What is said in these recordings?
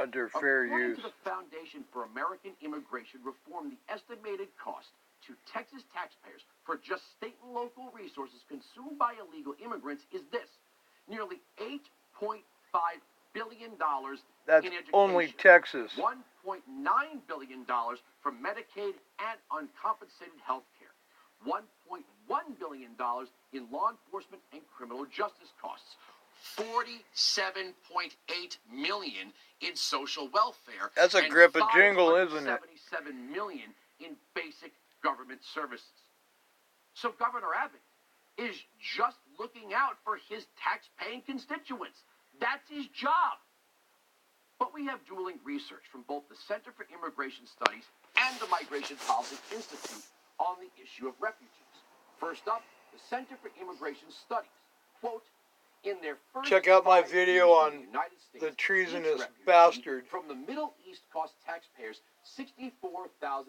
under fair According use. to the Foundation for American Immigration Reform, the estimated cost to Texas taxpayers for just state and local resources consumed by illegal immigrants is this: nearly $8.5 billion That's in education, only Texas. $1.9 billion for Medicaid and uncompensated health care, $1.1 billion in law enforcement and criminal justice costs, $47.8 million in social welfare. That's a and grip of jingle, isn't it? $577 million in basic government services. So Governor Abbott is just looking out for his tax-paying constituents. That's his job. But we have dueling research from both the Center for Immigration Studies and the Migration Policy Institute on the issue of refugees. First up, the Center for Immigration Studies. Quote, in their first Check out my 5 video years on in the United States, the treasonous each refugee bastard from the Middle East cost taxpayers $64,370.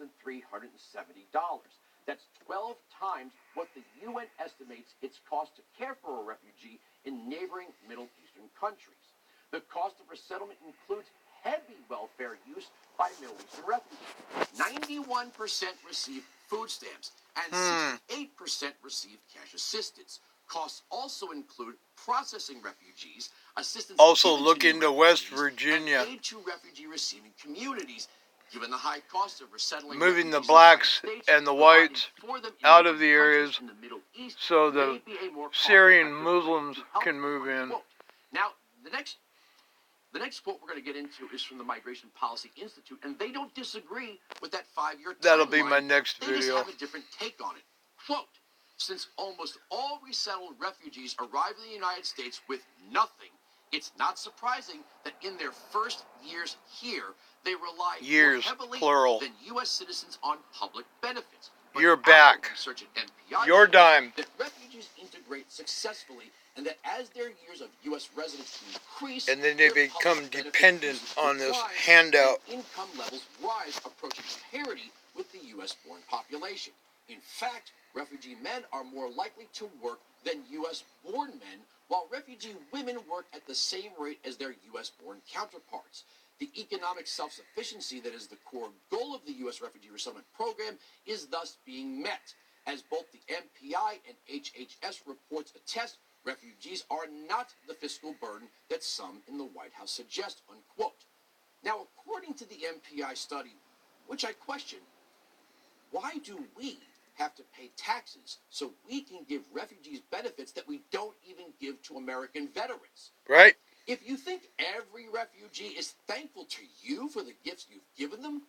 That's 12 times what the UN estimates its cost to care for a refugee in neighboring Middle Eastern countries. The cost of resettlement includes heavy welfare use by Middle Eastern refugees. 91% receive food stamps and 68% receive cash assistance. Costs also include processing refugees, assistance Also given look to into new West refugees, Virginia. and aid to refugee-receiving communities. Given the high cost of resettling Moving the refugees blacks in the United States, and the providing whites for them in out neighboring of the countries areas in the Middle East so may the be a more Syrian cost-effective way Muslims to help can move them, in. unquote. Now, the next quote we're going to get into is from the Migration Policy Institute, and they don't disagree with that 5-year timeline. That'll be my next They just video. have a different take on it. Quote, since almost all resettled refugees arrive in the United States with nothing, it's not surprising that in their first years here, they rely more heavily plural. than U.S. citizens on public benefits. But You're our back. research at MPI Your shows dime. that refugees integrate successfully, and that as their years of U.S. residence increase, And then they their become public benefit dependent uses on this decline, handout. and income levels rise, approaching parity with the U.S.-born population. In fact, refugee men are more likely to work than U.S.-born men, while refugee women work at the same rate as their U.S.-born counterparts. The economic self-sufficiency that is the core goal of the U.S. refugee resettlement program is thus being met. As both the MPI and HHS reports attest, refugees are not the fiscal burden that some in the White House suggest, unquote. Now, according to the MPI study, which I question, why do we have to pay taxes so we can give refugees benefits that we don't even give to American veterans? Right? If you think every refugee is thankful to you for the gifts you've given them,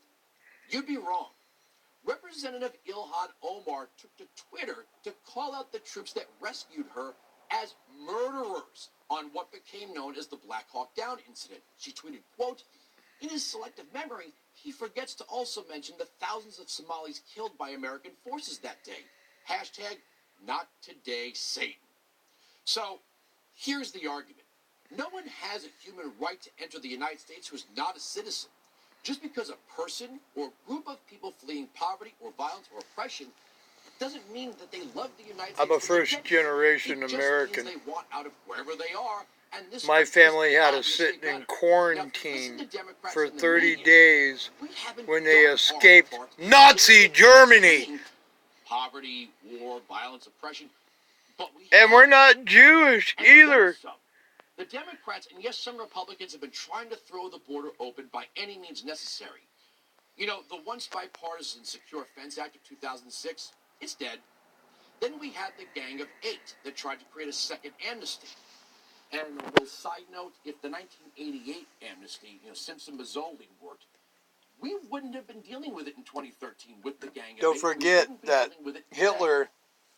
you'd be wrong. Representative Ilhan Omar took to Twitter to call out the troops that rescued her as murderers on what became known as the Black Hawk Down incident. She tweeted, quote, in his selective memory, he forgets to also mention the thousands of Somalis killed by American forces that day. Hashtag not today, Satan. So, here's the argument. No one has a human right to enter the United States who is not a citizen. Just because a person or group of people fleeing poverty or violence or oppression doesn't mean that they love the United States. I'm a first-generation American. It just means they want out of wherever they are. And this My family had to obviously sit in better. quarantine Now, for in the 30 media, days we haven't when they done our escaped part Nazi in Germany. fighting poverty, war, violence, oppression. But we And have. we're not Jewish And then either. some. The Democrats, and yes, some Republicans, have been trying to throw the border open by any means necessary. You know, the once bipartisan Secure Fence Act of 2006, it's dead. Then we had the Gang of Eight that tried to create a second amnesty. And a little side note, if the 1988 amnesty, Simpson-Mazzoli worked, we wouldn't have been dealing with it in 2013 with the Gang of Don't Eight. forget that Dealing with it today. Hitler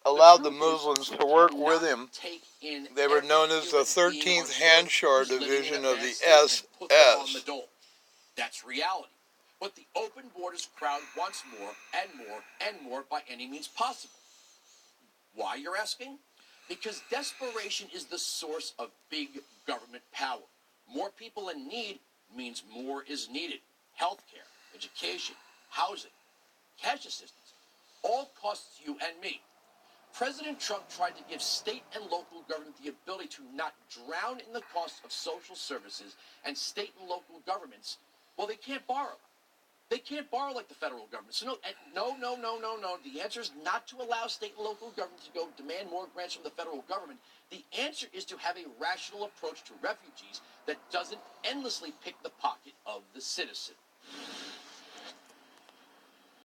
allowed the truth is, Muslims we to work cannot with him. take in They were every known as the human being on 13th earth Handshar who's living in a Division of bad the state and put them on the SS. dole. That's reality. But the open borders crowd wants more and more and more by any means possible. Why, you're asking? Because desperation is the source of big government power. More people in need means more is needed. Healthcare, education, housing, cash assistance, all costs you and me. President Trump tried to give state and local government the ability to not drown in the cost of social services, and state and local governments, well, they can't borrow. They can't borrow like the federal government. So no. The answer is not to allow state and local government to go demand more grants from the federal government. The answer is to have a rational approach to refugees that doesn't endlessly pick the pocket of the citizen.